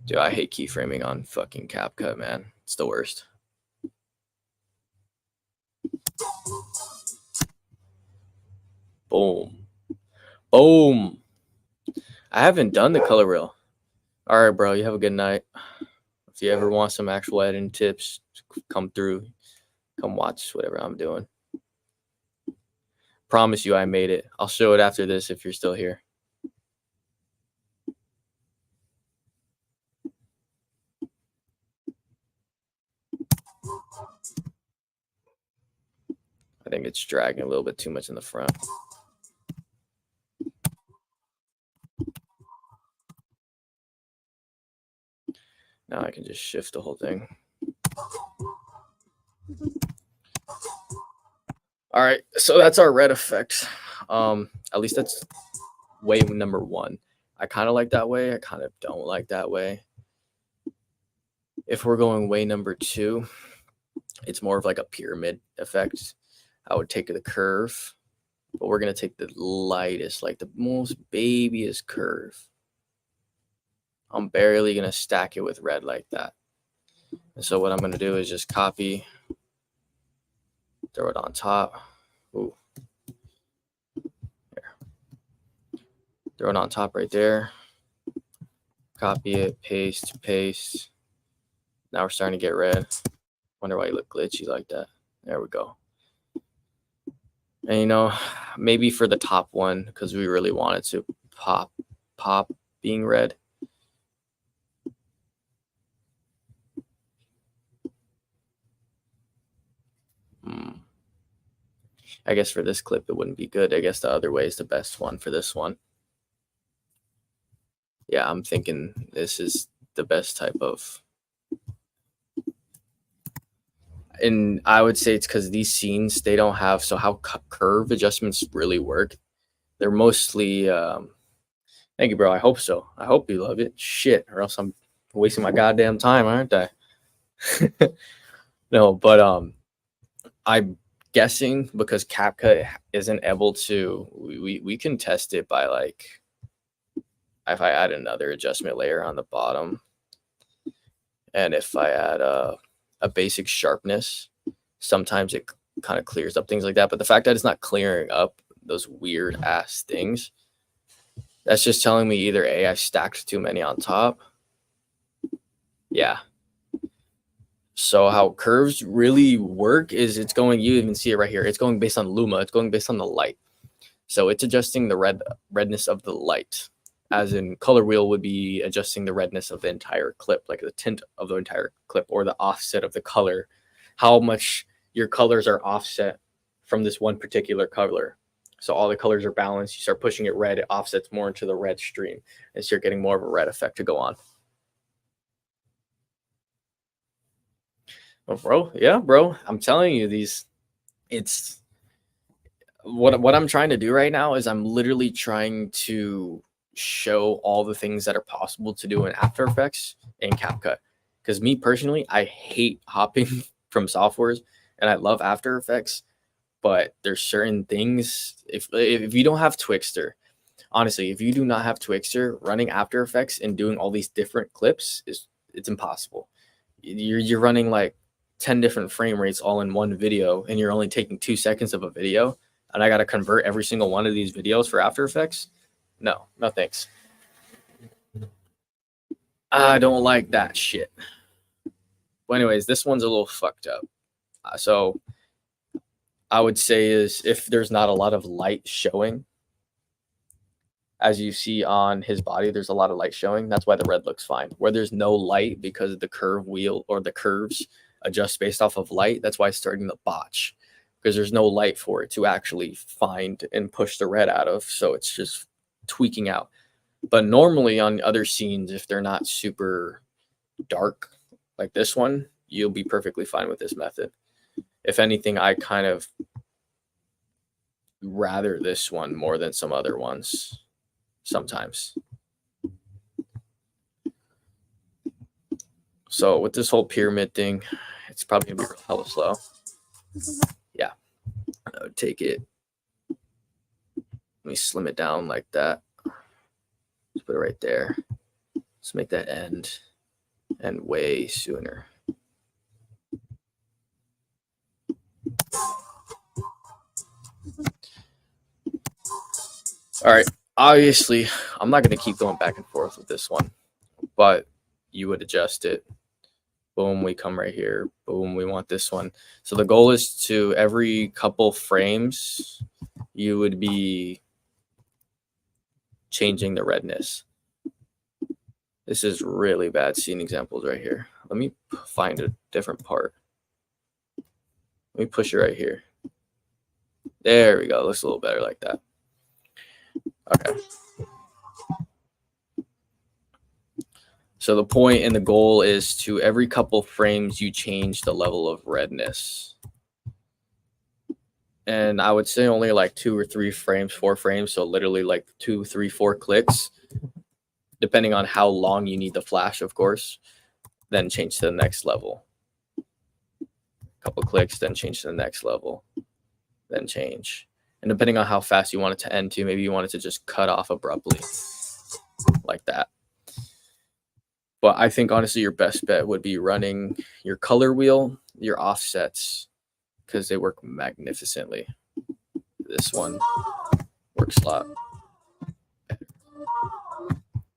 Dude, I hate keyframing on fucking Capcut, man. It's the worst. Boom. Boom. I haven't done the color wheel. All right, bro. You have a good night. If you ever want some actual editing tips, come through. Come watch whatever I'm doing. Promise you I made it. I'll show it after this if you're still here. I think it's dragging a little bit too much in the front. Now I can just shift the whole thing. All right, so that's our red effect. At least that's way number 1. I kind of like that way. I kind of don't like that way. If we're going way number 2, it's more of like a pyramid effect. I would take the curve, but we're going to take the lightest, like the most babyest curve. I'm barely going to stack it with red like that. And so what I'm going to do is just copy, throw it on top. Ooh. There. Throw it on top right there. Copy it, paste, Now we're starting to get red. Wonder why you look glitchy like that. There we go. And you know, maybe for the top one, because we really wanted to pop being red. I guess for this clip, it wouldn't be good. I guess the other way is the best one for this one. Yeah, I'm thinking this is the best type of. And I would say it's because these scenes, they don't have, so how curve adjustments really work. They're mostly, thank you, bro. I hope so. I hope you love it. Shit, or else I'm wasting my goddamn time, aren't I? No, but I'm guessing because Capcut isn't able to, we can test it by like, if I add another adjustment layer on the bottom, and if I add a basic sharpness, sometimes it kind of clears up things like that. But the fact that it's not clearing up those weird ass things, that's just telling me either A, I stacked too many on top. Yeah. So how curves really work is it's going, you even see it right here. It's going based on luma. It's going based on the light. So it's adjusting the redness of the light, as in color wheel would be adjusting the redness of the entire clip, like the tint of the entire clip or the offset of the color, how much your colors are offset from this one particular color. So all the colors are balanced. You start pushing it red, it offsets more into the red stream, and so you're getting more of a red effect to go on. Oh, bro, yeah, bro. I'm telling you, it's what I'm trying to do right now is I'm literally trying to show all the things that are possible to do in After Effects and CapCut. Because me personally, I hate hopping from softwares, and I love After Effects, but there's certain things. If you don't have Twixtor, honestly, if you do not have Twixtor, running After Effects and doing all these different clips it's impossible. You're running like 10 different frame rates all in one video, and you're only taking 2 seconds of a video, and I got to convert every single one of these videos for After Effects. No thanks. I don't like that shit. But anyways, this one's a little fucked up. So I would say is if there's not a lot of light showing, as you see on his body, there's a lot of light showing. That's why the red looks fine. Where there's no light because the curve wheel or the curves adjust based off of light, that's why it's starting to botch, because there's no light for it to actually find and push the red out of. So it's just tweaking out. But normally on other scenes, if they're not super dark like this one, you'll be perfectly fine with this method. If anything, I kind of rather this one more than some other ones sometimes. So with this whole pyramid thing, it's probably gonna be hella slow. Yeah, I would take it. Let me slim it down like that. Let's put it right there. Let's make that end way sooner. All right. Obviously, I'm not going to keep going back and forth with this one, but you would adjust it. Boom, we come right here. Boom, we want this one. So the goal is to every couple frames, you would be changing the redness. This is really bad scene examples right here. Let me find a different part. Let me push it right here. There we go. Looks a little better like that. Okay. So the point and the goal is to every couple frames, you change the level of redness. And I would say only like 2 or 3 frames, 4 frames. So literally like 2, 3, 4 clicks, depending on how long you need the flash, of course, then change to the next level. Couple clicks, then change to the next level, then change. And depending on how fast you want it to end to, maybe you want it to just cut off abruptly like that. But I think honestly your best bet would be running your color wheel, your offsets, because they work magnificently. This one works a lot.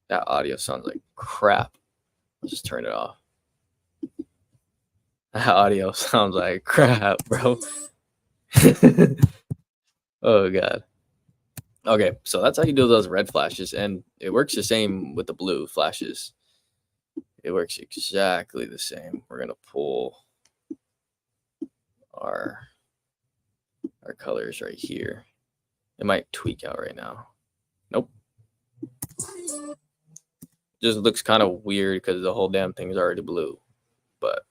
That audio sounds like crap. Let's just turn it off. Audio sounds like crap, bro. Oh god. Okay, so that's how you do those red flashes, and it works the same with the blue flashes. It works exactly the same. We're gonna pull our colors right here. It might tweak out right now. Nope. Just looks kind of weird because the whole damn thing is already blue. But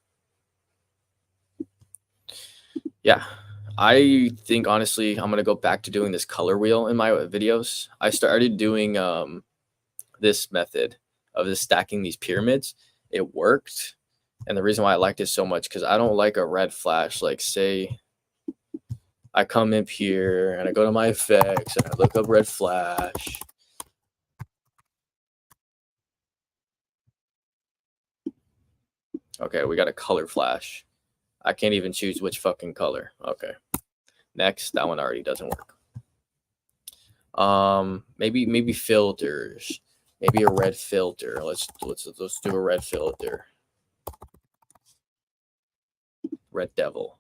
yeah, I think honestly I'm gonna go back to doing this color wheel in my videos. I started doing this method of just stacking these pyramids. It worked, and the reason why I liked it so much because I don't like a red flash. Like say I come up here and I go to my effects and I look up red flash. Okay, we got a color flash. I can't even choose which fucking color. Okay. Next, that one already doesn't work. Maybe filters. Maybe a red filter. Let's do a red filter. Red devil.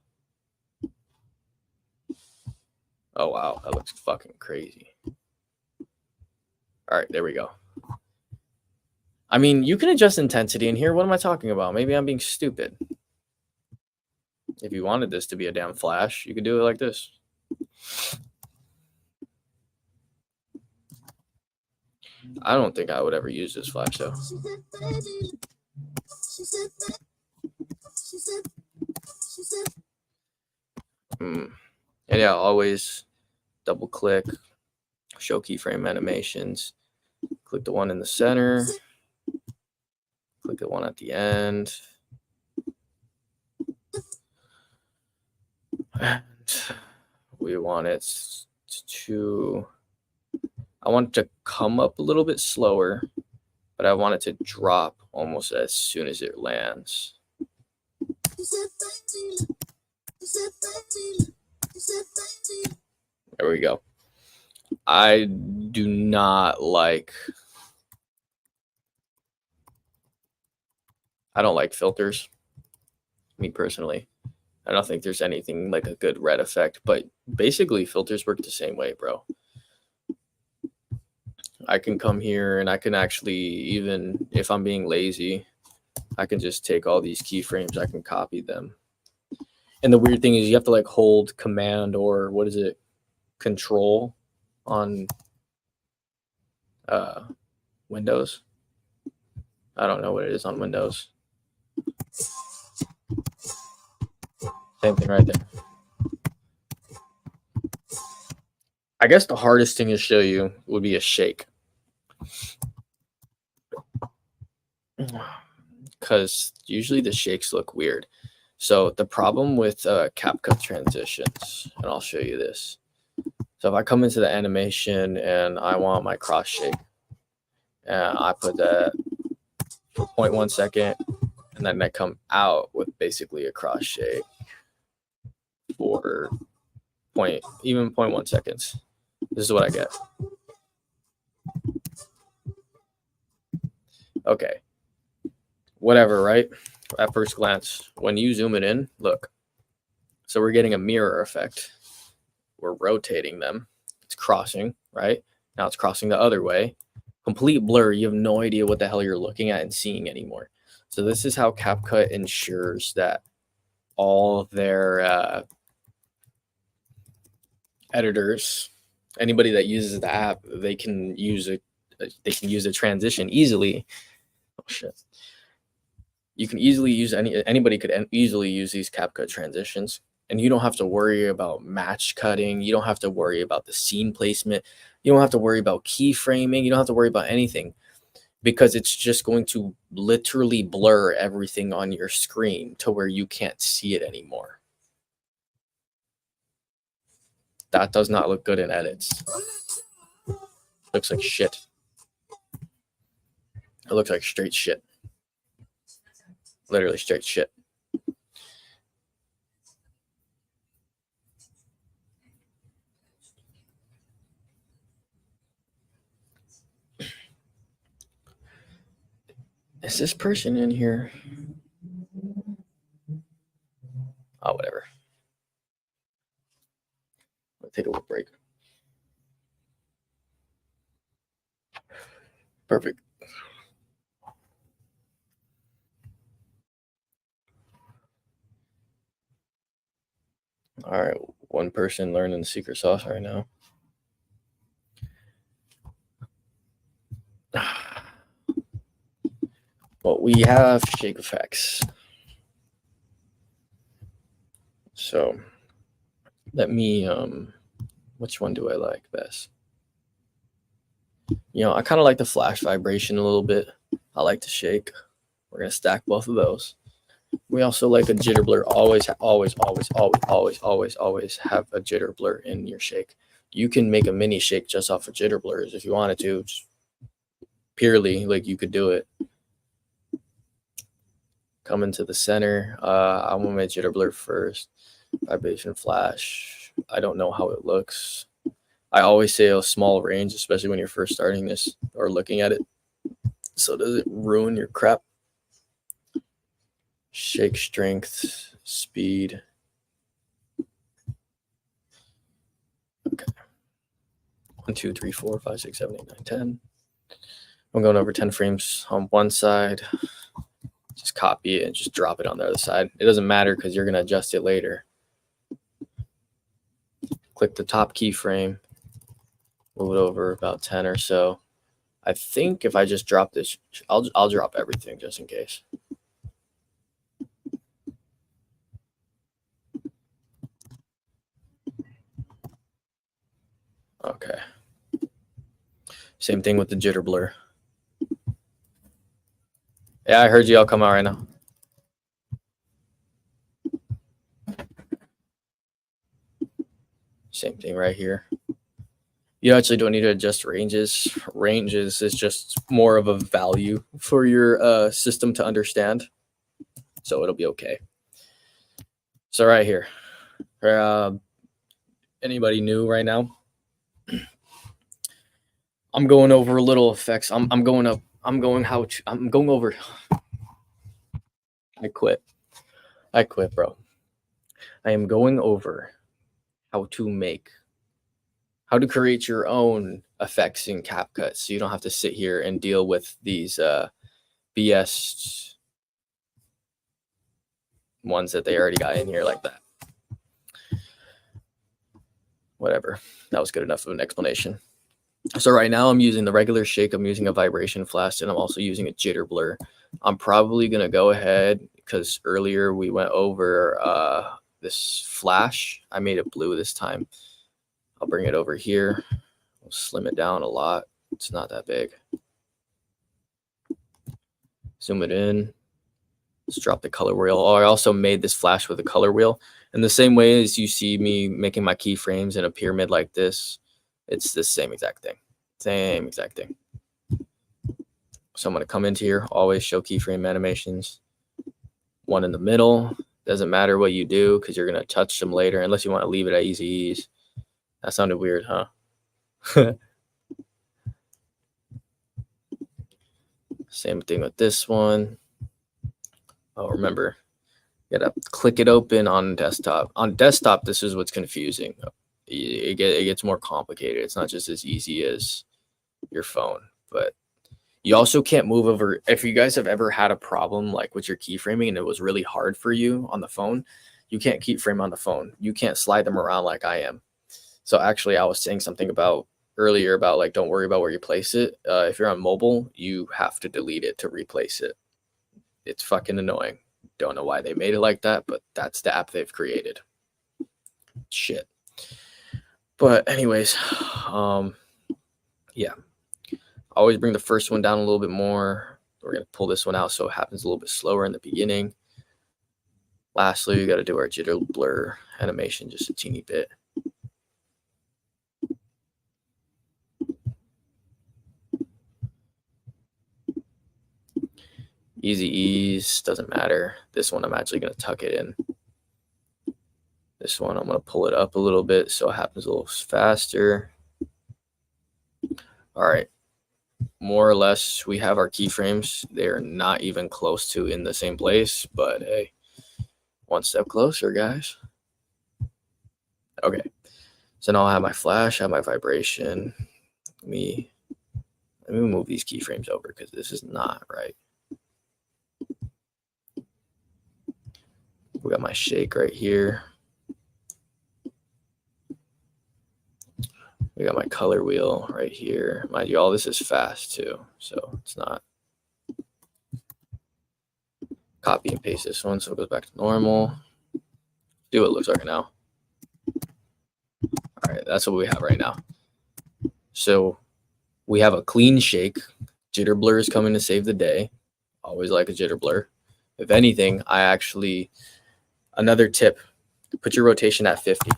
Oh wow, that looks fucking crazy. All right, there we go. I mean, you can adjust intensity in here. What am I talking about? Maybe I'm being stupid. If you wanted this to be a damn flash, you could do it like this. I don't think I would ever use this flash though. And yeah, always double click, show keyframe animations, click the one in the center, click the one at the end. And we want it to, I want it to come up a little bit slower, but I want it to drop almost as soon as it lands. There we go. I do not like, I don't like filters, me personally. I don't think there's anything like a good red effect, but basically filters work the same way, bro. I can come here and I can actually, even if I'm being lazy, I can just take all these keyframes, I can copy them. And the weird thing is you have to like hold command or what is it, control on Windows. I don't know what it is on Windows. Same thing right there. I guess the hardest thing to show you would be a shake. Because usually the shakes look weird. So the problem with Capcut transitions, and I'll show you this. So if I come into the animation and I want my cross shake, and I put that for 0.1 second, and then I come out with basically a cross shake for even 0.1 seconds. This is what I get. Okay. Whatever, right? At first glance, when you zoom it in, look. So we're getting a mirror effect. We're rotating them. It's crossing, right? Now it's crossing the other way. Complete blur. You have no idea what the hell you're looking at and seeing anymore. So this is how Capcut ensures that all their editors, anybody that uses the app, they can use a transition easily. Oh shit. You can easily use anybody could easily use these Capcut transitions, and you don't have to worry about match cutting. You don't have to worry about the scene placement. You don't have to worry about keyframing. You don't have to worry about anything because it's just going to literally blur everything on your screen to where you can't see it anymore. That does not look good in edits. Looks like shit. It looks like straight shit. Literally straight shit. Is this person in here? Let's take a little break. Perfect. All right, one person learning the secret sauce right now. But we have shake effects. So let me, which one do I like best? You know, I kind of like the flash vibration a little bit. I like to shake. We're going to stack both of those. We also like a jitter blur. Always have a jitter blur in your shake. You can make a mini shake just off of jitter blurs if you wanted to. Just purely, like, you could do it. Come into the center. I want my jitter blur first. Vibration flash. I don't know how it looks. I always say a small range, especially when you're first starting this or looking at it. So does it ruin your crap? Shake strength, speed. Okay. 1, 2, 3, 4, 5, 6, 7, 8, 9, 10. I'm going over 10 frames on one side. Just copy it and just drop it on the other side. It doesn't matter because you're going to adjust it later. Click the top keyframe. Move it over about 10 or so. I think if I just drop this, I'll drop everything just in case. Okay. Same thing with the jitter blur. Yeah, I heard you all come out right now. Same thing right here. You actually don't need to adjust ranges. Ranges is just more of a value for your system to understand. So it'll be okay. So right here, anybody new right now? I'm going over a little effects. I'm going over. I quit, bro. I am going over how to create your own effects in Capcut, so you don't have to sit here and deal with these BS ones that they already got in here like that. Whatever. That was good enough of an explanation. So right now I'm using the regular shake. I'm using a vibration flash, and I'm also using a jitter blur. I'm probably going to go ahead, because earlier we went over this flash. I made it blue this time. I'll bring it over here. We'll slim it down a lot. It's not that big. Zoom it in. Let's drop the color wheel. Oh, I also made this flash with a color wheel. In the same way as you see me making my keyframes in a pyramid like this, it's the same exact thing. Same exact thing. So I'm going to come into here, always show keyframe animations. One in the middle. Doesn't matter what you do because you're going to touch them later, unless you want to leave it at easy ease. That sounded weird, huh? Same thing with this one. Oh, remember, you gotta click it open on desktop. On desktop, this is what's confusing. It gets more complicated. It's not just as easy as your phone, but you also can't move over. If you guys have ever had a problem like with your keyframing and it was really hard for you on the phone, you can't keyframe on the phone. You can't slide them around like I am. So actually, I was saying something about earlier about, like, don't worry about where you place it. If you're on mobile, you have to delete it to replace it. It's fucking annoying. Don't know why they made it like that, but that's the app they've created. Shit. But anyways, yeah. Always bring the first one down a little bit more. We're going to pull this one out so it happens a little bit slower in the beginning. Lastly, we got to do our jitter blur animation just a teeny bit. Easy ease, doesn't matter. This one, I'm actually going to tuck it in. This one, I'm going to pull it up a little bit so it happens a little faster. All right. More or less, we have our keyframes. They're not even close to in the same place, but hey, one step closer, guys. Okay. So now I have my flash, I have my vibration. Let me move these keyframes over because this is not right. We got my shake right here. We got my color wheel right here. Mind you, all this is fast too, so it's not. Copy and paste this one so it goes back to normal. See what it looks like now. All right, that's what we have right now. So we have a clean shake. Jitter blur is coming to save the day. Always like a jitter blur. If anything, another tip, put your rotation at 50.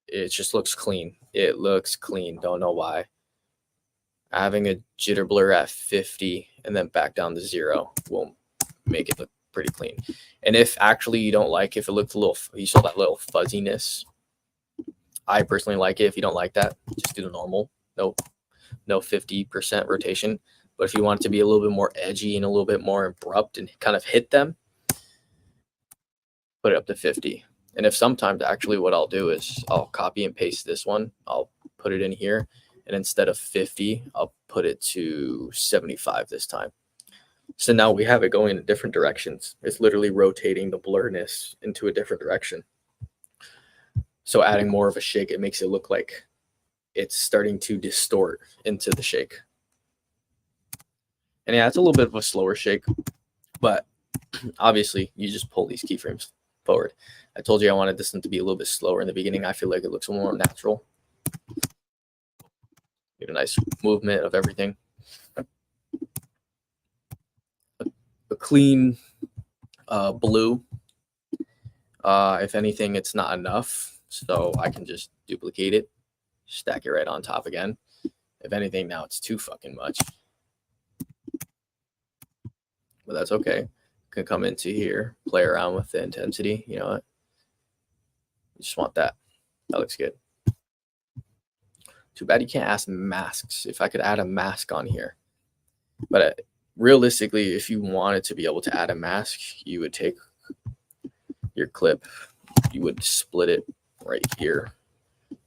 It just looks clean. It looks clean. Don't know why. Having a jitter blur at 50 and then back down to 0 will make it look pretty clean. And if actually you don't like, if it looks a little, you saw that little fuzziness, I personally like it. If you don't like that, just do the normal. No 50% rotation. But if you want it to be a little bit more edgy and a little bit more abrupt and kind of hit them, put it up to 50. And if sometimes actually what I'll do is I'll copy and paste this one. I'll put it in here. And instead of 50, I'll put it to 75 this time. So now we have it going in different directions. It's literally rotating the blurriness into a different direction. So adding more of a shake, it makes it look like it's starting to distort into the shake. And yeah, it's a little bit of a slower shake, but obviously you just pull these keyframes forward. I told you I wanted this one to be a little bit slower in the beginning. I feel like it looks more natural. Get a nice movement of everything. A clean blue. If anything, it's not enough, so I can just duplicate it, stack it right on top again. If anything, now it's too fucking much. But that's okay. Can come into here, play around with the intensity. You know what? You just want that. That looks good. Too bad you can't add masks. If I could add a mask on here. But realistically, if you wanted to be able to add a mask, you would take your clip, you would split it right here.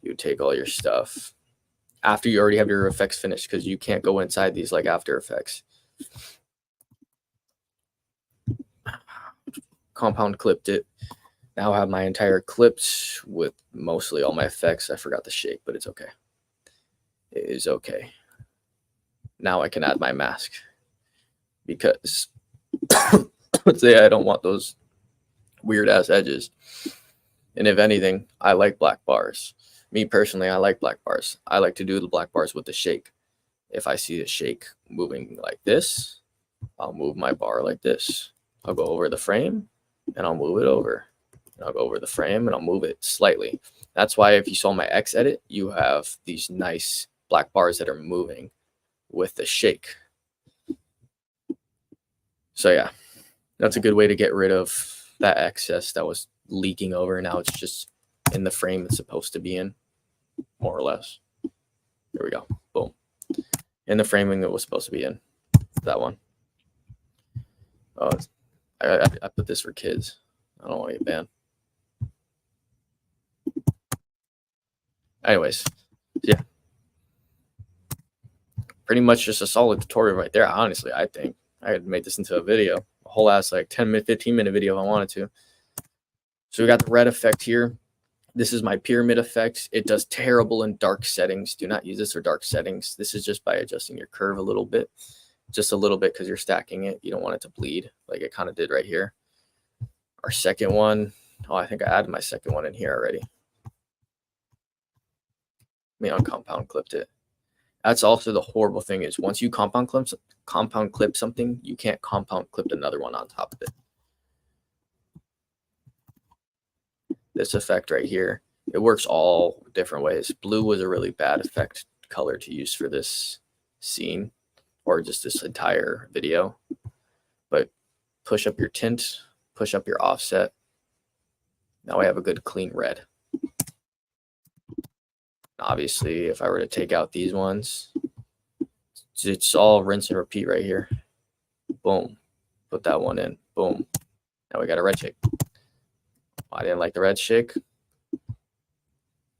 You would take all your stuff after you already have your effects finished, because you can't go inside these like After Effects. Compound clipped it. Now I have my entire clips with mostly all my effects. I forgot the shake, but it's okay. It is okay. Now I can add my mask because let's say I don't want those weird ass edges. And if anything, I like black bars. Me personally, I like black bars. I like to do the black bars with the shake. If I see the shake moving like this, I'll move my bar like this. I'll go over the frame and I'll move it over. And I'll go over the frame and I'll move it slightly. That's why if you saw my X edit, you have these nice black bars that are moving with the shake. So yeah, that's a good way to get rid of that excess that was leaking over. Now it's just in the frame it's supposed to be in, more or less. There we go. Boom. In the framing it was supposed to be in. That one. Oh, I put this for kids. I don't want to get banned. Anyways, yeah. Pretty much just a solid tutorial right there. Honestly, I think I could make this into a video, a whole ass like 15-minute video if I wanted to. So we got the red effect here. This is my pyramid effect. It does terrible in dark settings. Do not use this for dark settings. This is just by adjusting your curve a little bit, just a little bit, because you're stacking it. You don't want it to bleed like it kind of did right here. Our second one, oh, I think I added my second one in here already. Me on compound clipped it. That's also the horrible thing is once you compound clip something, you can't compound clip another one on top of it. This effect right here, it works all different ways. Blue was a really bad effect color to use for this scene or just this entire video. But push up your tint, push up your offset. Now we have a good clean red. Obviously, if I were to take out these ones, it's all rinse and repeat right here. Boom. Put that one in. Boom. Now we got a red shake. I didn't like the red shake.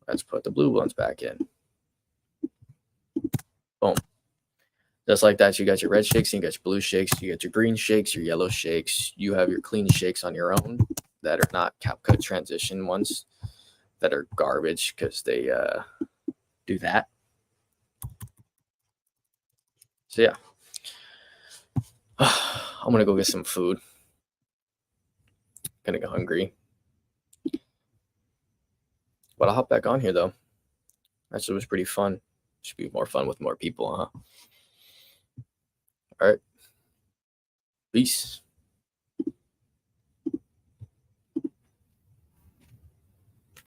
Let's put the blue ones back in. Boom. Just like that, you got your red shakes, you got your blue shakes, you got your green shakes, your yellow shakes. You have your clean shakes on your own that are not Capcut transition ones that are garbage because they do that. So yeah, I'm gonna go get some food. Gonna get hungry, but I'll hop back on here though. Actually, was pretty fun. Should be more fun with more people, huh? All right, peace.